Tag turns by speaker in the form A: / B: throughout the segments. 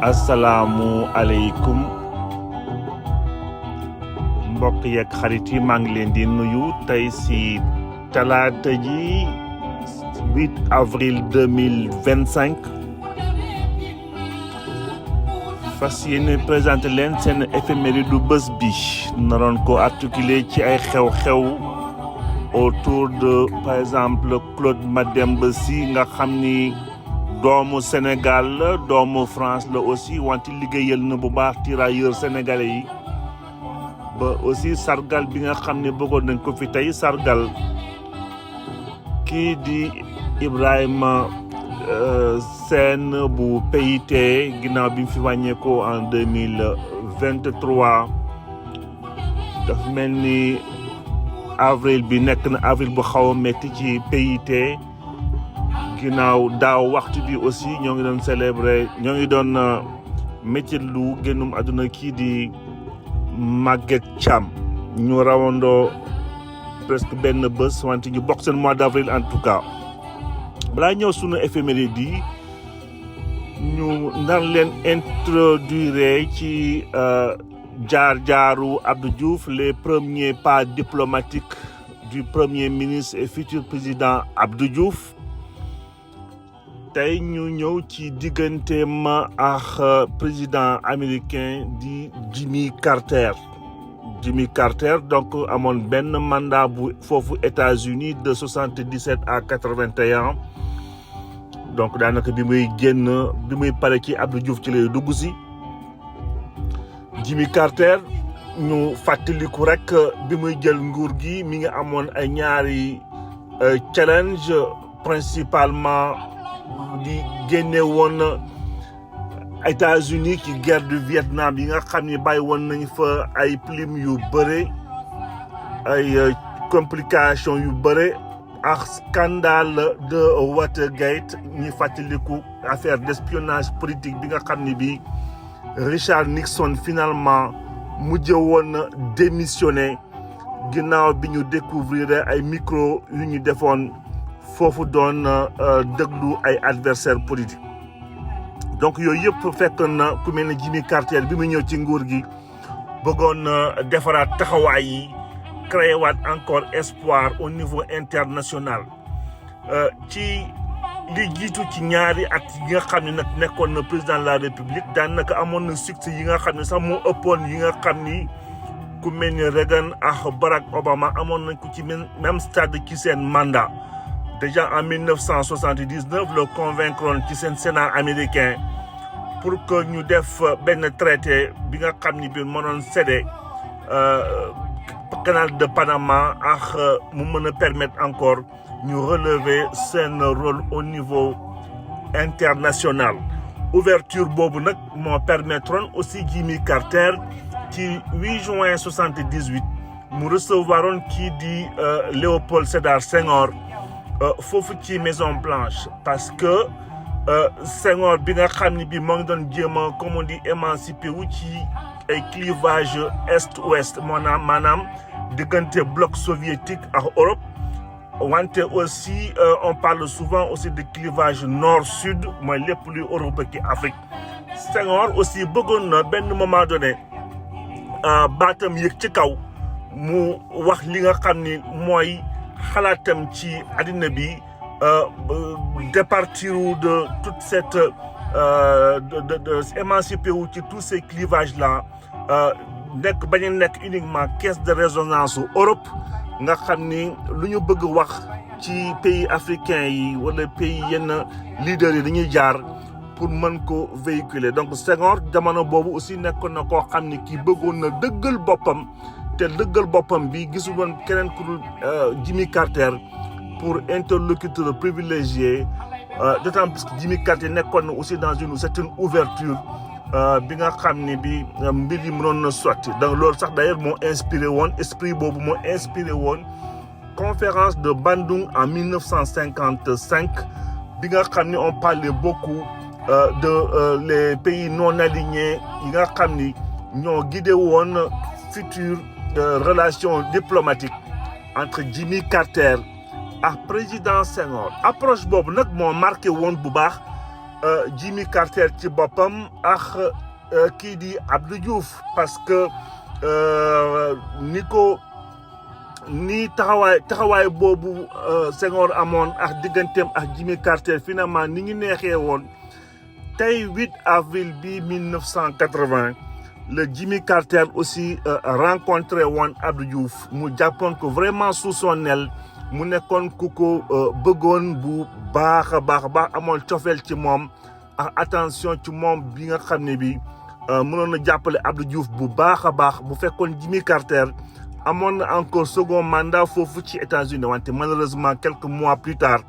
A: asalaamu aleykum mbokk yeeg xarit yi maa ngi leen di nuyu tey si talaata ji 8 avril 2025 fas yéene présenté leen seen éphéméride du bés bi naroon ko articulé ci ay xew-xew autour de par exemple Claude Mademba Sy nga xam ni doomu Sénégal la doomu France la aussi wante liggéeyal na bu baax tirailleurs sénégalais yi ba aussi sargal bi nga xam ne bëggoon nañ ko fi tey sargal kii di Ibrahima Sène bu PIT ginnaaw bi mu fi wàññeekoo en 2023 daf mel ni avril bi nekk na avril bu xaw a métti ci PIT ginnaaw daaw waxtu bi aussi ñoo ngi doon célébrer ñoo ngi doon métier lu génnum àdduna kii di Maguette Thiam ñu rawandoo presque benn bés wante ñu bokk seen mois d'avril en tout cas balaa ñëw sunu éphéméride yi ñu nar leen introduire ci jaar-jaaru Abdou Diouf les premiers pas diplomatiques du premier ministre et futur président Abdou Diouf tey ñu ñëw ci digganteem ak président américain di Jimmy Carter donc amoon benn mandat bu foofu États-Unis de 77 à 81 donc daanaka bi muy pare ci Abdou Diouf ci lay dugg si Jimmy Carter ñu fàttaliku rek bi muy jël nguur gi mi ngi amoon ay ñaari challenge principalement di génne woon États-Unis ci guerre du Vietnam yi nga xam ni bàyyi woon nañ fa ay plumes yu bëre ay complications yu bëre ak scandale de Watergate ñi fàttaliku affaire d'espionnage politique bi nga xam ni bi Richard Nixon finalement mujj woon démissionné ginnaaw bi ñu découvrir ay micro yu ñu defoon foofu doon déglu ay adversaires politiques donc yooyu yëpp fekk na ku mel ne Jimmy Carter bi mu ñëw ci nguur gi bëggoon defaraat taxawaay yi créé waat encore espoir au niveau international ci li jiitu ci ñaari at yi nga xam ne nag nekkoon na président de la République daanaka amoon na succès yi nga xam ne sax moo ëppoon yi nga xam ni ku mel ni Reagan ak Barack Obama amoon nañ ko ci même stade ci seen mandat. Déjà en 1979 le convaincre ci seen Sénat américain pour que ñu def benn traité bi nga xam ni bi mënoon cédé canal de Panama ak mu mën a permettre encore ñu relever seen rôle au niveau international. Ouverture boobu nag moo permettroon aussi Jimmy Carter ci 8 juin 78 mu recevoiroon kii di Léopold Sédar Senghor foofu ci Maison Blanche parce que Senghor bi nga xam ni bi moo ngi doon jéem a comme on dit émancipé wu ci ay clivage est-ouest maanaam diggante bloc soviétique ak Europe wante aussi on parle souvent aussi de clivage nord-sud mooy lépp luy Europe ak Afrique. Senghor aussi bëggoon na benn moment donné baatam yëg ci kaw mu wax li nga xam ni mooy xalaatam ci àddina bi départir de toute cette de émancipé wu ci tous ces clivages là bañ a nekk uniquement caisse de résonance u Europe nga xam ni lu ñu bëgg wax ci pays africains yi wala pays yenn leaders yi dañuy jaar pour mën ko véhiculer donc Senghor jamono boobu aussi nekkoon na koo xam ni kii bëggoon na dëggal boppam te dëggal boppam bi gisul woon keneen ku dul Jimmy Carter pour interlocuteur privilégié d'autant plus que Jimmy Carter nekkoon na aussi dans une certaine ouverture bi nga xam ni bi mbir yi mënoon na sotti donc loolu sax d'ailleurs moo inspiré woon esprit boobu moo inspiré woon conférence de Bandung en 1955 bi nga xam ni on parlait beaucoup de les pays non alignés yi nga xam ni ñoo guidé woon future relation diplomatique entre Jimmy Carter ak président Senghor approche boobu nag moo marqué woon bu baax Jimmy Carter ci boppam ak kii di Abdou Diouf parce que ni taxawaay boobu Senghor amoon ak digganteem ak Jimmy Carter finalement ni ñu neexee woon tey 8 avril bi 1980 le Jimmy Carter aussi rencontré woon Abdou Diouf mu jàppoon ko vraiment sous son aile mu nekkoon ku ko bëggoon bu baax a baax amoon cofeel ci moom ak attention ci moom bi nga xam ne bi mënoon na jàppale Abdou Diouf bu baax a baax bu fekkoon Jimmy Carter amoon na encore second mandat foofu ci États-Unis wante malheureusement quelques mois plus tard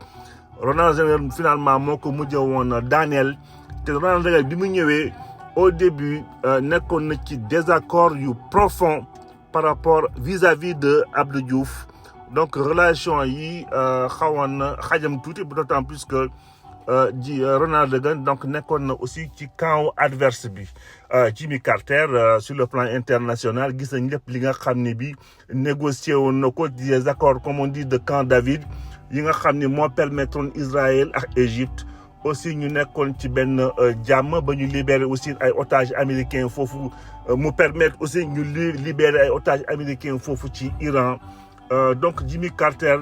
A: Ronald Reagan finalement moo ko mujjee woon daaneel te Ronald Reagan bi mu ñëwee au début nekkoon na ci désaccord yu profond par rapport vis-à-vis de Abdou Diouf donc relation yi xawoon na xajam tuuti d'autant plus que Ronald Reagan donc nekkoon na aussi ci camp adverse bi Jimmy Carter sur le plan international gis nañ lépp li nga xam ne bi négocié woon na ko des accords comme on dit de Camp David yi nga xam ne moo permettroon Israël ak Égypte aussi ñu nekkoon ci benn jàmm ba ñu libérer aussi ay otages américains foofu mu permettre aussi ñu libérer ay otages américains foofu ci Iran donc Jimmy Carter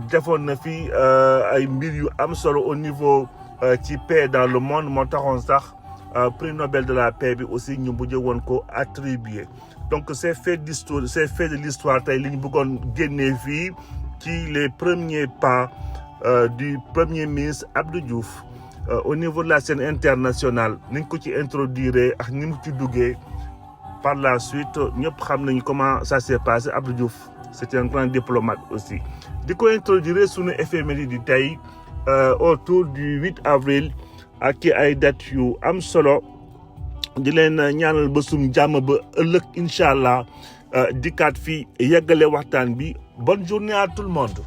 A: defoon na fi ay mbir yu am solo au niveau ci paix dans le monde moo taxoon sax prix Nobel de la paix bi aussi ñu mujj woon ko attribué donc ces faits de l'histoire tey li ñu bëggoon génnee fii ci les premiers pas du premier ministre Abdou Diouf au niveau de la scène internationale ni ñu ko ci introduire ak ni mu ci duggee par la suite ñëpp xam nañu comment ça s'est passé. Abdou Diouf c'était un grand diplomate aussi di ko introduire sunu éphéméride di tey autour du 8 avril ak ci ay dates yu am solo di leen ñaanal ba sum jàmm ba ëllëg incha allah dikkaat fi yeggale waxtaan bi. Bonne journée à tout le monde.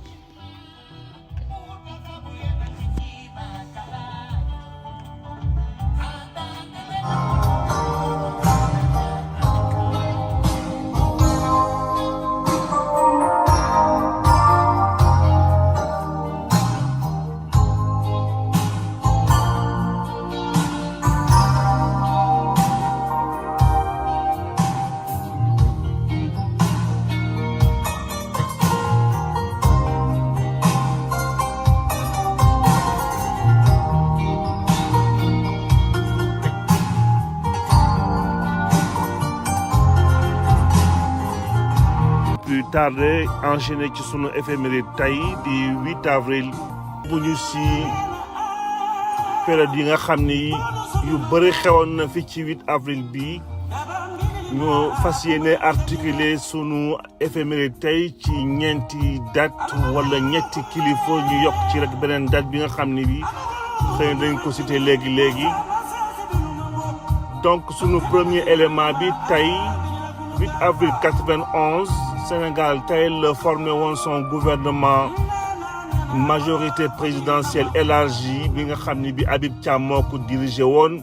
A: Tardé enchaîné ci sunu éphéméride tey di 8 avril bu ñu si période yi nga xam ni yu bëri xewoon na fi ci 8 avril bi ñu fas yéene articuler sunu éphéméride tey ci ñeenti date wala ñetti kilifa ñu yokk ci rek beneen date bi nga xam ni bi xëy na dañ ko cité léegi donc sunu premier élément bi tey 8 avril 91 Sénégal tey la formé woon son gouvernement majorité présidentielle élargie bi nga xam ni bi Habib Thiam moo ko dirigé woon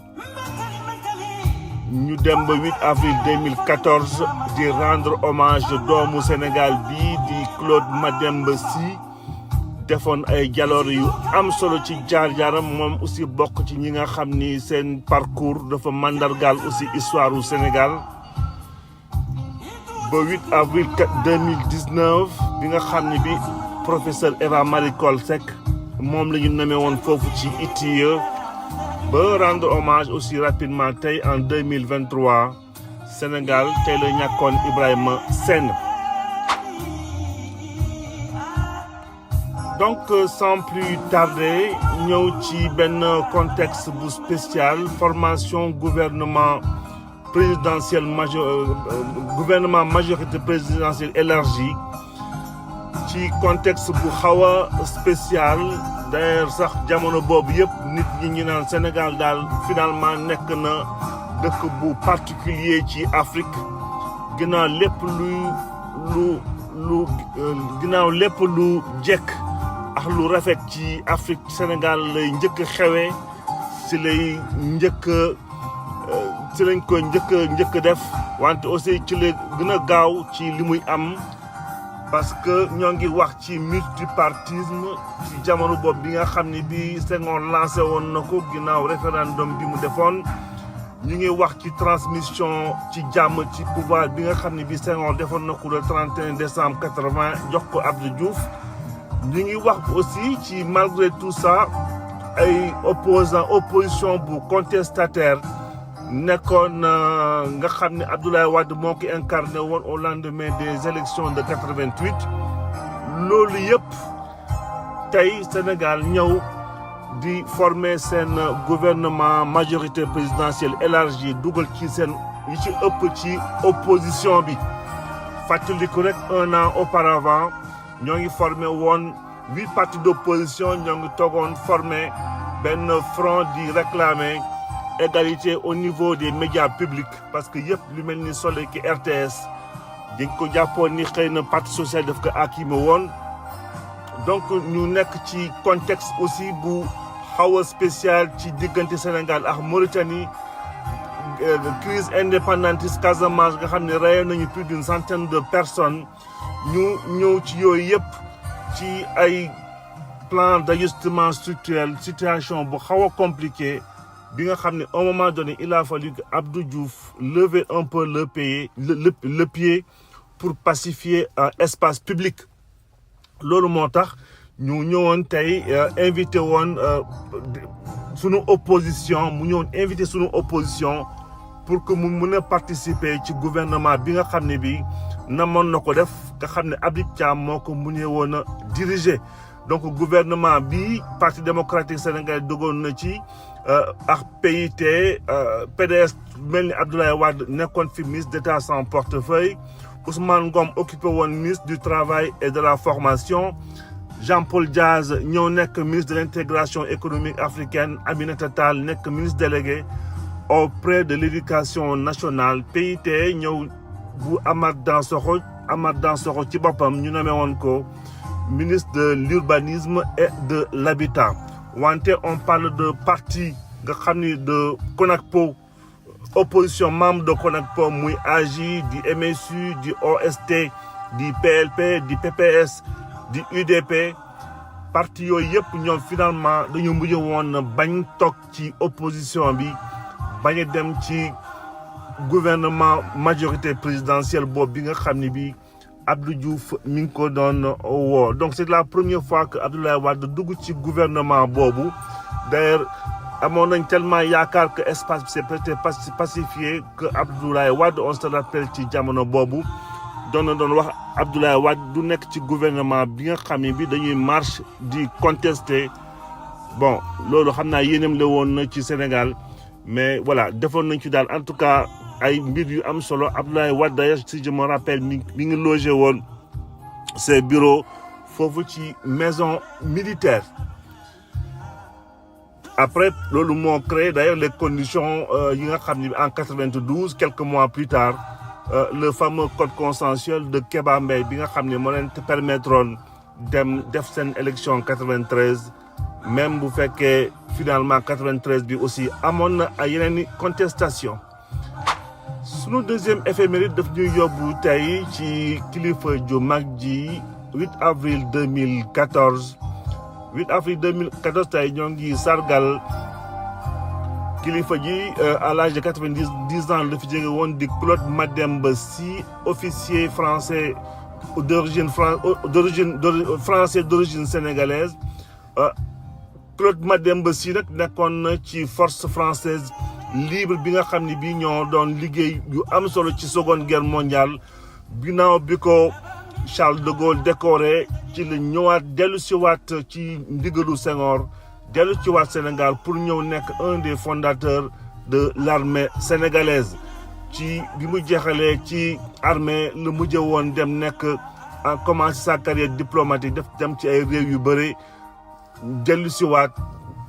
A: ñu dem ba 8 avril 2014 di rendre hommage doomu Sénégal bi di Claude Mademba Sy defoon ay jaloor yu am solo ci jaar-jaaram moom aussi bokk ci ñi nga xam ni seen parcours dafa mandargaal aussi histoire u Sénégal ba 8 avril 2019 bi nga xam ne bi professeur Eva Marie Coll Seck moom la ñu nommé woon foofu ci ITIE ba rendre hommage aussi rapidement tey en 2023 Sénégal tey la ñàkkoon Ibrahima Sène donc sans plus tarder ñëw ci benn contexte bu spécial formation gouvernement majorité présidentielle élargie ci contexte bu xaw a spécial d'ailleurs sax jamono boobu yëpp nit ñi ñu naan Sénégal daal finalement nekk na dëkk bu particulier ci Afrique ginnaaw lépp lu jekk ak lu rafet ci Afrique Sénégal lay njëkk xewee ci lay ci lañ ko njëkk def wante aussi ci la gën a gaaw ci li muy am parce que ñoo ngi wax ci multipartisme ci jamono boobu bi nga xam ni bi Senghor lancé woon na ko ginnaaw référendum bi mu defoon ñu ngi wax ci transmission ci jàmm ci pouvoir bi nga xam ni bi Senghor defoon na ko le 31 décembre 80 jox ko Abdou Diouf ñu ngi wax aussi ci malgré tout ça ay opposition bu contestataire nekkoon nga xam ne Abdoulaye Wade moo ko incarné woon au lendemain des élections de 88 loolu yëpp tey Sénégal ñëw di former seen gouvernement majorité présidentielle élargie dugal ci seen yi ci ëpp ci opposition bi fàttaliku rek un an auparavant ñoo ngi formé woon 8 partis d'opposition ñoo ngi toogoon formé benn front di réclamer égalité au niveau des médias publics parce que yëpp lu mel ni Soleil ki RTS dañ ko jàppoon ni xëy na parti social daf ko akime woon donc ñu nekk ci contexte aussi bu xaw a spécial ci diggante Sénégal ak Mauritanie crise indépendantiste Casamance nga xam ne rey nañu plus d'une centaine de personnes ñu ñëw ci yooyu yëpp ci ay plan d'ajustement structurel situation bu xaw a compliqué bi nga xam ne au moment donné il a fallu que Abdou Diouf lever un peu le pied pour pacifier espace public loolu moo tax ñu ñëwoon tey invité woon sunu opposition mu ñëwoon invité sunu opposition pour que mu mën a participer ci gouvernement bi nga xam ne bi namoon na ko def nga xam ne Habib Thiam moo ko mu ñëw woon a diriger donc gouvernement bi parti démocratique sénégalais dogoon na ci ak PIT PDS mel ni Abdoulaye Wade nekkoon fi ministre d'État sans portefeuille Ousmane Ngom occupé woon ministre du travail et de la formation Jean-Paul Diaz ñëw nekk ministre de l'intégration économique africaine Aminata Tall nekk ministre délégué auprès de l'éducation nationale PIT ñëw bu Amath Dansokho ci boppam ñu nommé woon ko ministre de l'urbanisme et de l'habitat wante on parle de parti nga xam ni de CONACPO opposition membre de CONACPO muy AJ di MSU di OST di PLP di PPS di UDP parti yooyu yëpp ñoom finalement dañu mujj woon bañ toog ci opposition bi bañ a dem ci gouvernement majorité présidentielle boobu bi nga xam ni bi Abdou Diouf mi ngi ko doon woo donc c'est la première fois que Abdoulaye Wade dugg ci gouvernement boobu d'ailleurs amoon nañ tellement yaakaar que espace bi c'est pacifié que Abdoulaye Wade on se rappelle ci jamono boobu doon wax Abdoulaye Wade du nekk ci gouvernement bi nga xam ne bi dañuy marche di contester bon loolu xam naa yéenam la woon na ci Sénégal mais voilà defoon nañ ci daal en tout cas ay mbir yu am solo Abdoulaye Wade d'ailleurs si je me rappelle mi ngi logé woon ses bureaux foofu ci maison militaire après loolu moo créé d'ailleurs les conditions yi nga xam ni en 92 quelques mois plus tard le fameux code consensuel de Kéba Mbaye bi nga xam ne moo leen permettroon dem def seen élection 93 même bu fekkee finalement 93 bi aussi amoon na ay yeneen i contestation sunu deuxième éphéméride daf ñuy yóbbu tey ci kilifa ju mag ji 8 avril 2014 tey ñoo ngi sargal kilifa ji à l'âge de 90 ans la fi jóge woon di Claude Mademba Sy officier français d'origine sénégalaise Claude Mademba Sy nag nekkoon na ci force française libre bi nga xam ne bii ñoo doon liggéey yu am solo ci seconde guerre mondiale ginnaaw bi ko Charles de Gaulle décoré ci la ñëwaat dellu si waat ci ndigalu Senghor dellu ci waat Sénégal pour ñëw nekk un des fondateurs de l'armée sénégalaise ci bi mu jeexalee ci armée lu mujjee woon dem nekk en commencé sa carrière diplomatique def dem ci ay réew yu bëri dellu si waat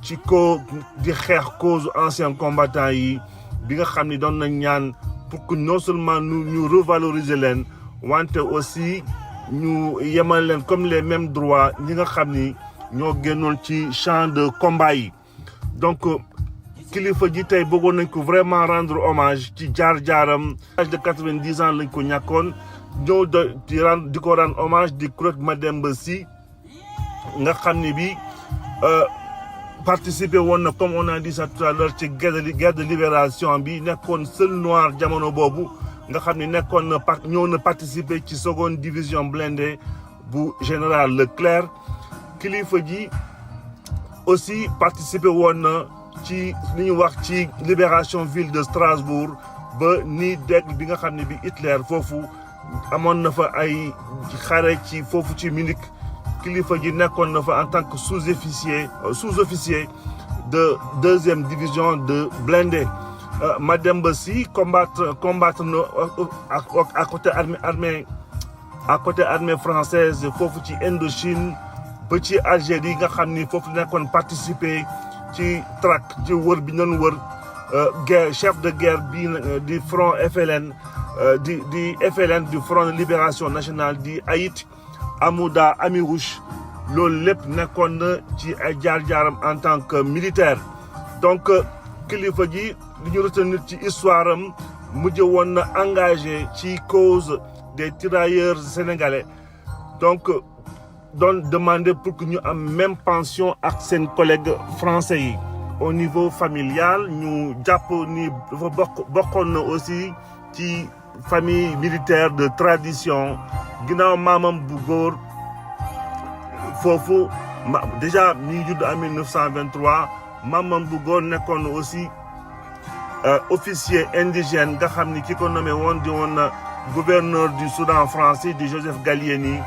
A: ci ko di xeex cause anciens combattants yi bi nga xam ni doon nañ ñaan pour que non seulement ñu revaloriser leen wante aussi ñu yemal leen comme les mêmes droits ñi nga xam ni ñoo génnoon ci champ de combat yi donc kilifa ji tey bëggoon nañ ko vraiment rendre hommage ci jaar-jaaram âge de 90 ans lañ ko ñàkkoon ñëw di ko rendre hommage di Claude Mademba Sy nga xam ni bi participer woon na comme on a dit ça tout à l'heure ci guerre de libération bi nekkoon seul noir jamono boobu nga xam ni nekkoon na ñëw na participer ci seconde division blindée bu général Leclerc. kilifa ji aussi participer woon na ci li ñu wax ci libération ville de Strasbourg ba nii dégg bi nga xam ne bi Hitler foofu amoon na fa ay xare ci foofu ci Munich. kilifa ji nekkoon na fa en tant que sous-officier de deuxième division de blindé. Mademba Sy combattre na à côté armée française foofu ci Indochine ba ci Algérie nga xam ni foofu nekkoon participer ci traque ci wër bi ñu wër guerre chef de guerre bi di front FLN di FLN du front de libération nationale di Aït Amouda Amirouche loolu lépp nekkoon na ci ay jaar-jaaram en tant que militaire. donc kilifa ji li ñu retenir ci histoire am mujj woon na engagé ci cause des tirailleurs sénégalais donc doon demander pour que ñu am même pension ak seen collègues français yi. au niveau familial ñu jàpp ni dafa bokkoon na aussi ci famille militaire de tradition. ginnaaw maamam bu góor foofu déjà mi ngi judd en 1923 maamam bu góor nekkoon aussi officier indigène nga xam ni ki ko nommé woon di woon gouverneur du Soudan français di Joseph Gallieni.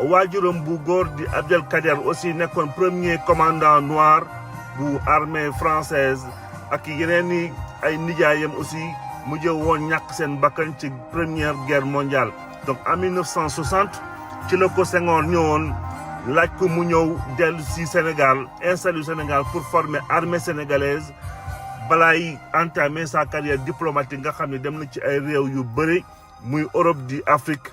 A: waajuram bu góor di Abdelkader aussi nekkoon premier commandant noir bu armée française ak yeneen i ay nijaayam aussi mujj woon ñàkk seen bakkan ci première guerre mondiale. donc en 1960 ci la ko Senghor ñëwoon laaj ko mu ñëw dellu si Sénégal installé Sénégal pour former armée sénégalaise balaay entamer sa carrière diplomatique nga xam ne dem na ci ay réew yu bëri muy Europe di Afrique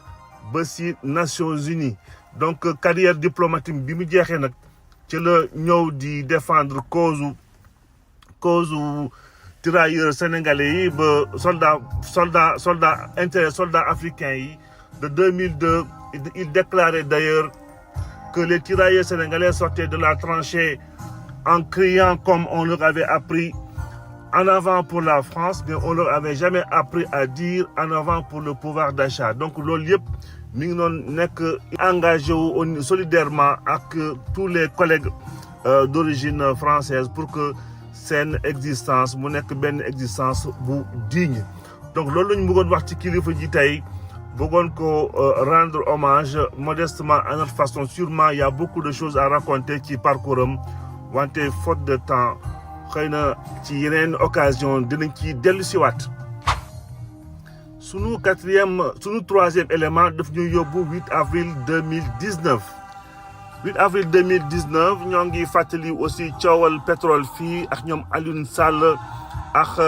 A: ba si Nations Unies. donc carrière diplomatique bi mu jeexee nag ci la ñëw di défendre cause tirailleurs sénégalais yi ba soldats africains yi. de 2002, il déclarait d'ailleurs que les tirailleurs sénégalais sortaient de la tranchée en criant comme on leur avait appris en avant pour la France, mais on leur avait jamais appris à dire en avant pour le pouvoir d'achat. Donc loolu yëpp mi ngi doon nekk engagé wu solidairement ak tous les collègues d'origine française pour que seen existence mu nekk benn existence bu digne. donc loolu lañu bëggoon wax ci kilifa ji tey. bëggoon ko rendre hommage modestement à notre façon. Sûrement il y a beaucoup de choses à raconter ci parcours am wante faute de temps xëy na ci yeneen occasion dinañ ci dellu siwaat. sunu troisième élément daf ñu yóbbu 8 avril 2019. 8 avril 2019 ñoo ngi fàttali aussi coowal pétrole fii ak ñoom Alioune Sall ak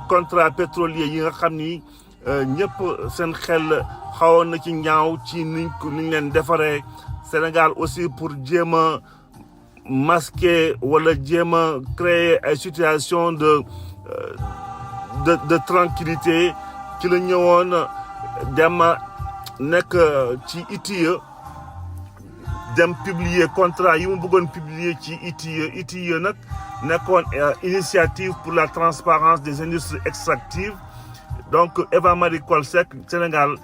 A: contrat pétrolier yi nga xam ni ñëpp seen xel xawoon na ci ñaaw ci niñ leen defaree. Sénégal aussi pour jéem a masquer wala jéem a créer ay situation de tranquillité ci la ñëwoon dem nekk ci ITIE dem publier contrat yi mu bëggoon publier ci ITIE nag nekkoon initiative pour la transparence des industries extractives. donc Eva Marie Coll Seck Sénégal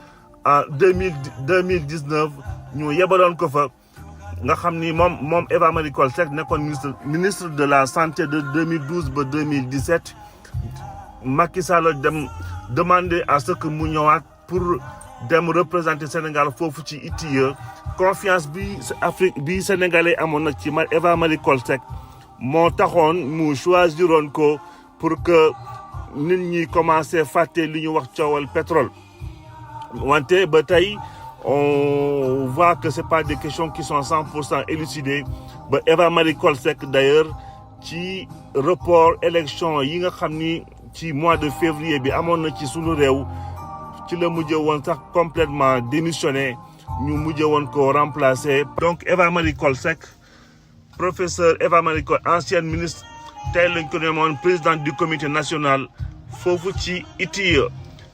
A: en 2019 ñu yebaloon ko fa nga xam ni moom Eva Marie Coll Seck nekkoon ministre de la santé de 2012 ba 2017. Macky Sall dem demander à ce que mu ñëwaat pour dem représenter Sénégal foofu ci ITIE. confiance bi sénégalais amoon na ci Eva Marie Coll Seck moo taxoon mu choisiroon ko pour que nit ñi commencé fàtte li ñu wax coowal pétrole. wante ba tey on voit que c'est pas des questions qui sont 100% élucidées. ba Eva Marie Coll Seck d'ailleurs ci report élection yi nga xam ni ci mois de février bi amoon na ci sunu réew ci la mujjee woon sax complètement démissionné ñu mujjee woon ko remplacer. donc Eva Marie Coll Seck professeur Eva Marie Coll ancienne ministre tey lañ ko demoon présidente du comité national foofu ci ITIE.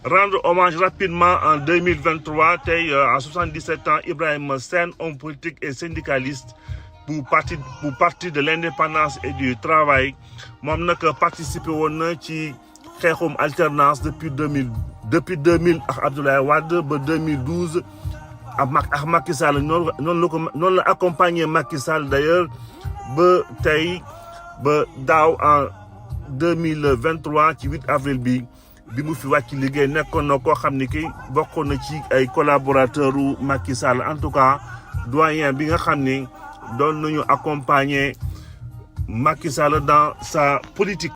A: rendre hommage rapidement en 2023 tey à 77 ans Ibrahima Sène, homme politique et syndicaliste pour parti de l'indépendance et du travail moom nag participé woon na ci xeexum alternance depuis 2000 ak Abdoulaye Wade ba 2012 ak Macky Sall noonu la accompagné Macky Sall d'ailleurs ba tey ba daaw en 2023 ci 8 avril bi mu fi wàcc liggéey nekkoon na koo xam ni ki bokkoon na ci ay collaborateurs u Macky Sall en tout cas doyen bi nga xam ni doon nañu accompagner Macky Sall dans sa politique.